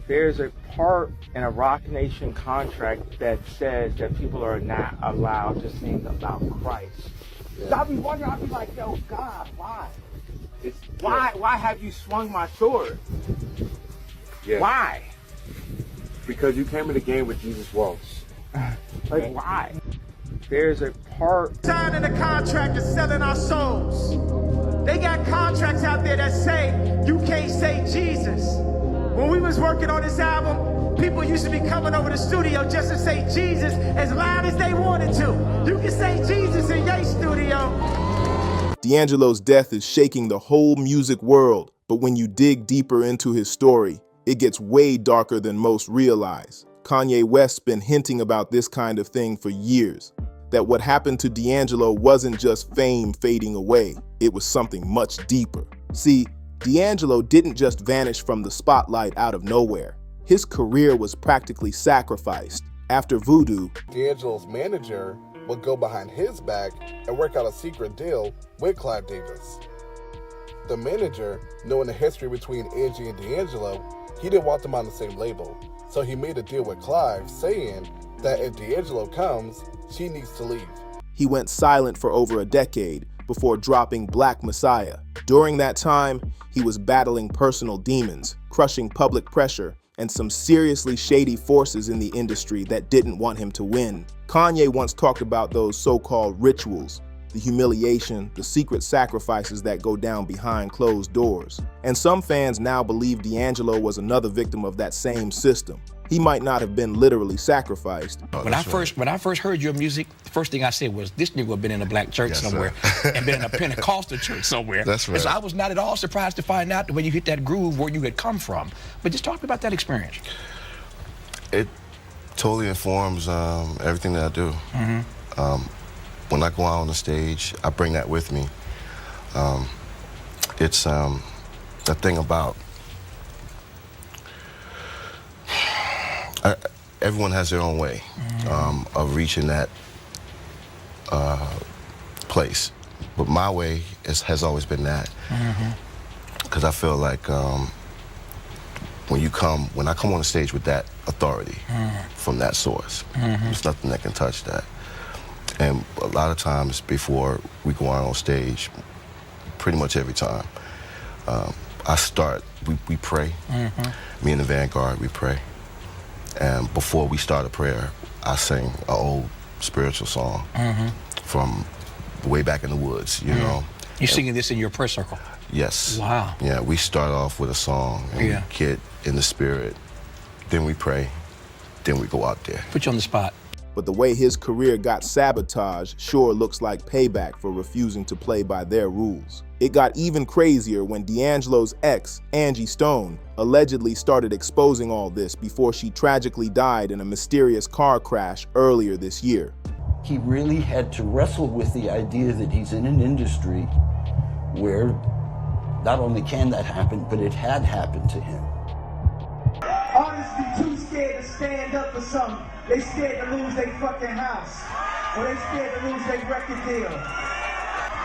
There's a part in a Rock Nation contract that says that people are not allowed to sing about Christ. Yeah. So I'll be wondering, I'll be like, yo, God, why? Why have you swung my sword? Yeah. Why? Because you came in the game with Jesus walks. Like, why? There's a part. Signing the contract is selling our souls. They got contracts out there that say you can't say Jesus. When we was working on this album, people used to be coming over the studio just to say Jesus as loud as they wanted to. You can say Jesus in your studio. D'Angelo's death is shaking the whole music world, but when you dig deeper into his story, it gets way darker than most realize. Kanye West's been hinting about this kind of thing for years, that what happened to D'Angelo wasn't just fame fading away, it was something much deeper. See, D'Angelo didn't just vanish from the spotlight out of nowhere. His career was practically sacrificed. After Voodoo, D'Angelo's manager would go behind his back and work out a secret deal with Clive Davis. The manager, knowing the history between Angie and D'Angelo, he didn't want them on the same label. So he made a deal with Clive saying that if D'Angelo comes, she needs to leave. He went silent for over a decade before dropping Black Messiah. During that time, he was battling personal demons, crushing public pressure, and some seriously shady forces in the industry that didn't want him to win. Kanye once talked about those so-called rituals, the humiliation, the secret sacrifices that go down behind closed doors. And some fans now believe D'Angelo was another victim of that same system. He might not have been literally sacrificed. When I first heard your music, the first thing I said was, this nigga had been in a black church somewhere and been in a Pentecostal church somewhere. That's right. And so I was not at all surprised to find out when you hit that groove where you had come from. But just talk about that experience. It totally informs everything that I do. Mm-hmm. When I go out on the stage, I bring that with me. It's the thing about everyone has their own way of reaching that place, but my way has always been that. Because I feel like when I come on the stage with that authority from that source, there's nothing that can touch that. And a lot of times before we go out on stage, pretty much every time, we pray. Me and the Vanguard, we pray. And before we start a prayer, I sing an old spiritual song from way back in the woods, you know. You're singing this in your prayer circle? Yes. Wow. Yeah, we start off with a song, and we get in the spirit, then we pray, then we go out there. Put you on the spot. But the way his career got sabotaged sure looks like payback for refusing to play by their rules. It got even crazier when D'Angelo's ex, Angie Stone, allegedly started exposing all this before she tragically died in a mysterious car crash earlier this year. He really had to wrestle with the idea that he's in an industry where not only can that happen, but it had happened to him. Artists be too scared to stand up for something. They scared to lose their fucking house. Or they scared to lose their record deal.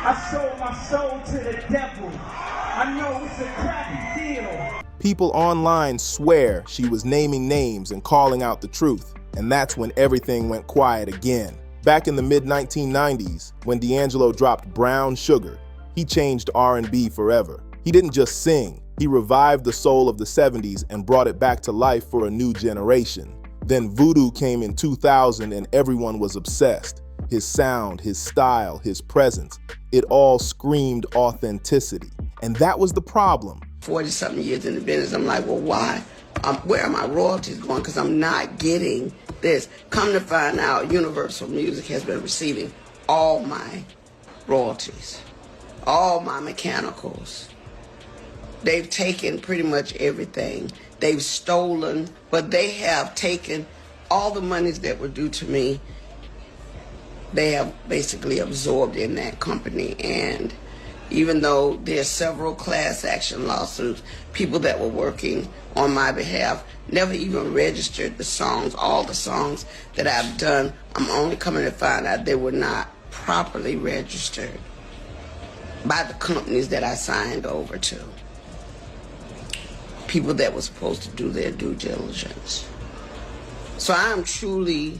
I sold my soul to the devil. I know it's a crappy deal. People online swear she was naming names and calling out the truth, and that's when everything went quiet again. Back in the mid-1990s, when D'Angelo dropped Brown Sugar, he changed R&B forever. He didn't just sing, he revived the soul of the 70s and brought it back to life for a new generation. Then Voodoo came in 2000 and everyone was obsessed. His sound, his style, his presence, it all screamed authenticity. And that was the problem. 40-something years in the business, I'm like, well, why? Where are my royalties going? Because I'm not getting this. Come to find out, Universal Music has been receiving all my royalties, all my mechanicals. They've taken pretty much everything. They've stolen, but they have taken all the monies that were due to me. They have basically absorbed in that company. And even though there's several class action lawsuits, people that were working on my behalf never even registered the songs, all the songs that I've done. I'm only coming to find out they were not properly registered by the companies that I signed over to. people that were supposed to do their due diligence. So I am truly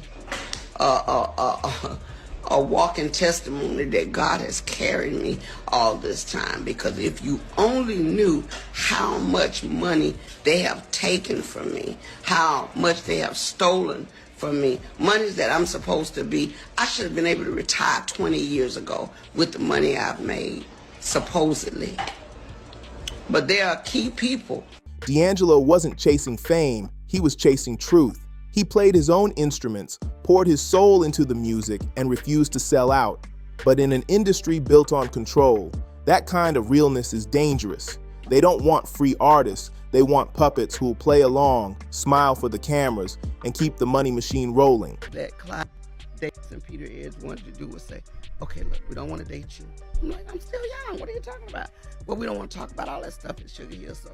a walking testimony that God has carried me all this time, because if you only knew how much money they have taken from me, how much they have stolen from me, money that I'm supposed to be, I should have been able to retire 20 years ago with the money I've made, supposedly. But there are key people. D'Angelo wasn't chasing fame, he was chasing truth. He played his own instruments, poured his soul into the music, and refused to sell out. But in an industry built on control, that kind of realness is dangerous. They don't want free artists, they want puppets who'll play along, smile for the cameras, and keep the money machine rolling. That Clyde Davis and Peter Edge wanted to do was say, okay, look, we don't want to date you. I'm like, I'm still young, what are you talking about? Well, we don't want to talk about all that stuff in Sugar Hill, so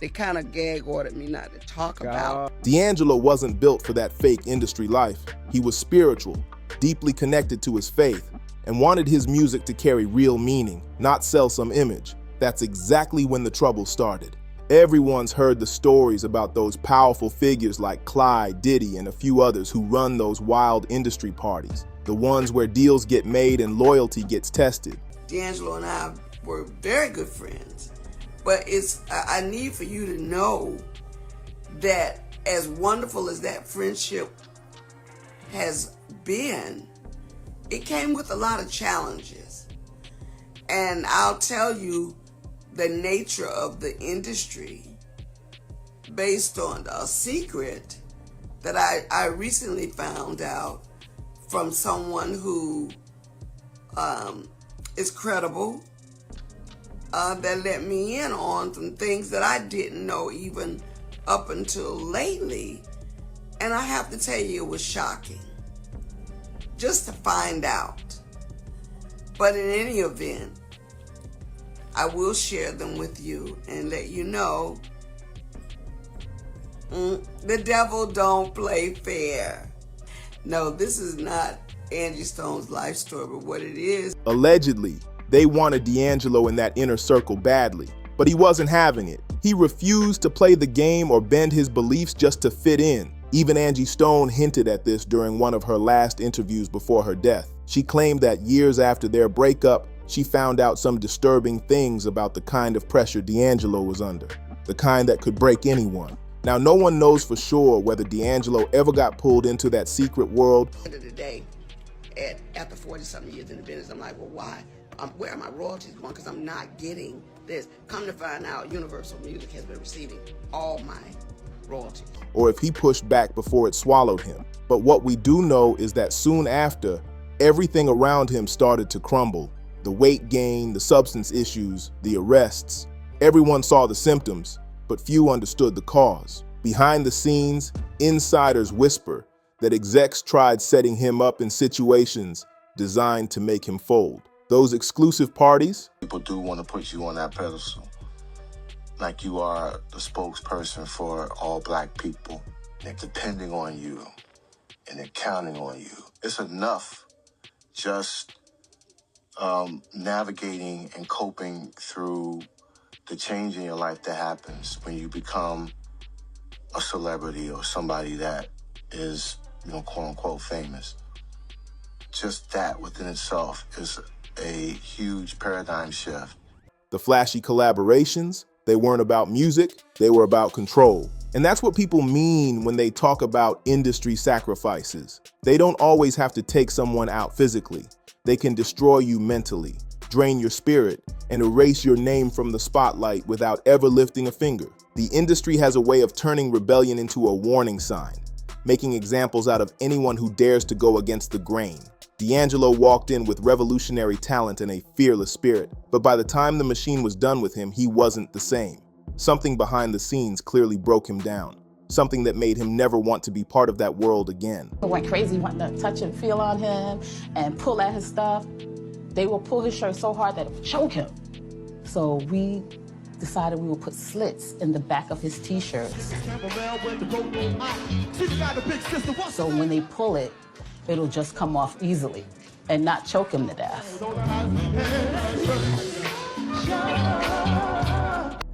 they kind of gag ordered me not to talk about. D'Angelo wasn't built for that fake industry life. He was spiritual, deeply connected to his faith, and wanted his music to carry real meaning, not sell some image. That's exactly when the trouble started. Everyone's heard the stories about those powerful figures like Clyde, Diddy, and a few others who run those wild industry parties, the ones where deals get made and loyalty gets tested. D'Angelo and I were very good friends. But I need for you to know that as wonderful as that friendship has been, it came with a lot of challenges. And I'll tell you the nature of the industry based on a secret that I recently found out from someone who is credible, that let me in on some things that I didn't know even up until lately. And I have to tell you, it was shocking just to find out. But in any event, I will share them with you and let you know the devil don't play fair. No, this is not Angie Stone's life story, but what it is. Allegedly, they wanted D'Angelo in that inner circle badly, but he wasn't having it. He refused to play the game or bend his beliefs just to fit in. Even Angie Stone hinted at this during one of her last interviews before her death. She claimed that years after their breakup, she found out some disturbing things about the kind of pressure D'Angelo was under, the kind that could break anyone. Now, no one knows for sure whether D'Angelo ever got pulled into that secret world. At the end of the day, after 40-something years in the business, I'm like, well, why? Where are my royalties going? Because I'm not getting this. Come to find out, Universal Music has been receiving all my royalties. Or if he pushed back before it swallowed him. But what we do know is that soon after, everything around him started to crumble. The weight gain, the substance issues, the arrests. Everyone saw the symptoms, but few understood the cause. Behind the scenes, insiders whisper that execs tried setting him up in situations designed to make him fold. Those exclusive parties. People do want to put you on that pedestal, like you are the spokesperson for all black people. They're depending on you and they're counting on you. It's enough just navigating and coping through the change in your life that happens when you become a celebrity or somebody that is, quote unquote famous. Just that within itself is a huge paradigm shift. The flashy collaborations, they weren't about music, they were about control. And that's what people mean when they talk about industry sacrifices. They don't always have to take someone out physically. They can destroy you mentally, drain your spirit, and erase your name from the spotlight without ever lifting a finger. The industry has a way of turning rebellion into a warning sign, making examples out of anyone who dares to go against the grain. D'Angelo walked in with revolutionary talent and a fearless spirit, but by the time the machine was done with him, he wasn't the same. Something behind the scenes clearly broke him down, something that made him never want to be part of that world again. I went crazy, wanting to touch and feel on him and pull at his stuff. They will pull his shirt so hard that it would choke him. So we decided we would put slits in the back of his t-shirts. So when they pull it, it'll just come off easily and not choke him to death.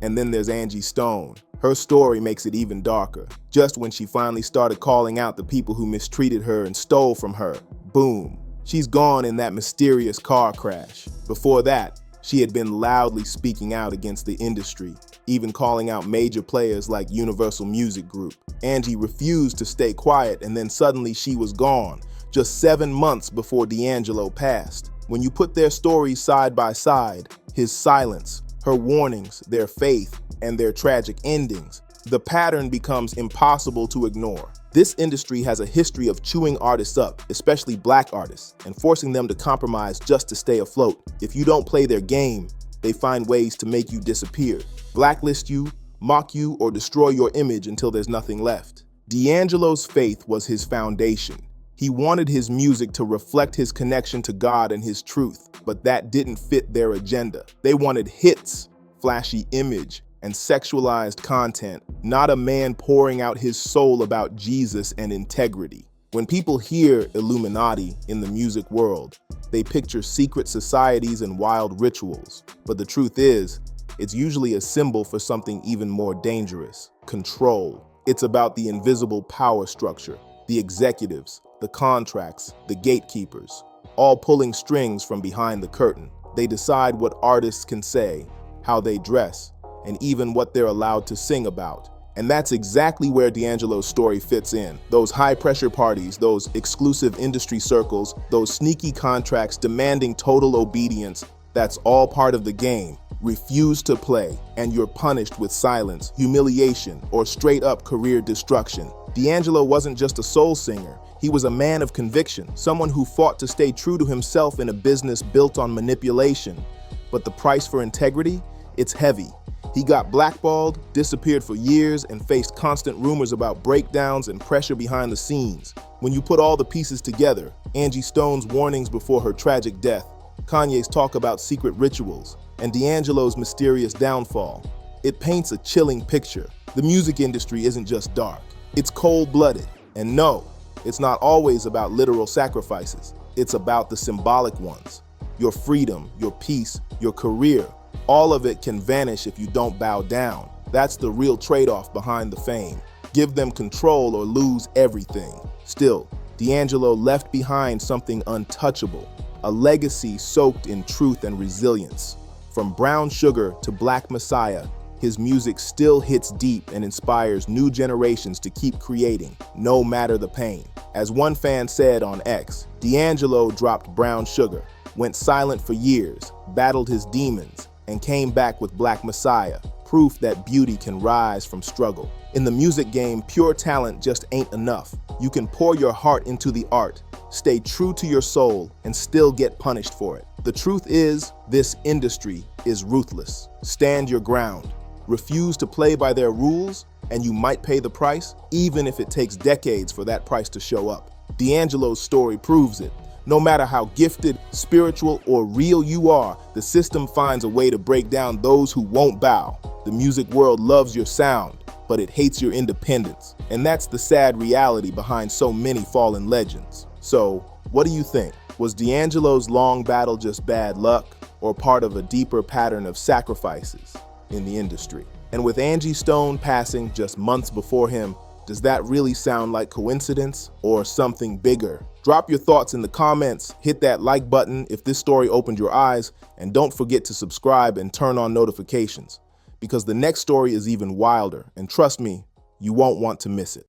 And then there's Angie Stone, Her story makes it even darker. Just when she finally started calling out the people who mistreated her and stole from her, boom, she's gone in that mysterious car crash. Before that, she had been loudly speaking out against the industry, even calling out major players like Universal Music Group. Angie refused to stay quiet, and then suddenly she was gone, just 7 months before D'Angelo passed. When you put their stories side by side, his silence, her warnings, their faith, and their tragic endings, the pattern becomes impossible to ignore. This industry has a history of chewing artists up, especially black artists, and forcing them to compromise just to stay afloat. If you don't play their game, they find ways to make you disappear, blacklist you, mock you, or destroy your image until there's nothing left. D'Angelo's faith was his foundation. He wanted his music to reflect his connection to God and his truth, but that didn't fit their agenda. They wanted hits, flashy image, and sexualized content, not a man pouring out his soul about Jesus and integrity. When people hear Illuminati in the music world, they picture secret societies and wild rituals. But the truth is, it's usually a symbol for something even more dangerous: control. It's about the invisible power structure, the executives, the contracts, the gatekeepers, all pulling strings from behind the curtain. They decide what artists can say, how they dress, and even what they're allowed to sing about. And that's exactly where D'Angelo's story fits in. Those high-pressure parties, those exclusive industry circles, those sneaky contracts demanding total obedience, that's all part of the game. Refuse to play, and you're punished with silence, humiliation, or straight-up career destruction. D'Angelo wasn't just a soul singer. He was a man of conviction, someone who fought to stay true to himself in a business built on manipulation. But the price for integrity? It's heavy. He got blackballed, disappeared for years, and faced constant rumors about breakdowns and pressure behind the scenes. When you put all the pieces together, Angie Stone's warnings before her tragic death, Kanye's talk about secret rituals, and D'Angelo's mysterious downfall, it paints a chilling picture. The music industry isn't just dark, it's cold-blooded. And no, it's not always about literal sacrifices. It's about the symbolic ones. Your freedom, your peace, your career. All of it can vanish if you don't bow down. That's the real trade-off behind the fame. Give them control or lose everything. Still, D'Angelo left behind something untouchable, a legacy soaked in truth and resilience. From Brown Sugar to Black Messiah, his music still hits deep and inspires new generations to keep creating, no matter the pain. As one fan said on X, D'Angelo dropped Brown Sugar, went silent for years, battled his demons, and came back with Black Messiah, proof that beauty can rise from struggle. In the music game, pure talent just ain't enough. You can pour your heart into the art, stay true to your soul, and still get punished for it. The truth is, this industry is ruthless. Stand your ground. Refuse to play by their rules, and you might pay the price, even if it takes decades for that price to show up. D'Angelo's story proves it. No matter how gifted, spiritual, or real you are, the system finds a way to break down those who won't bow. The music world loves your sound, but it hates your independence. And that's the sad reality behind so many fallen legends. So, what do you think? Was D'Angelo's long battle just bad luck, or part of a deeper pattern of sacrifices in the industry? And with Angie Stone passing just months before him, does that really sound like coincidence or something bigger? Drop your thoughts in the comments, hit that like button if this story opened your eyes, and don't forget to subscribe and turn on notifications, because the next story is even wilder, and trust me, you won't want to miss it.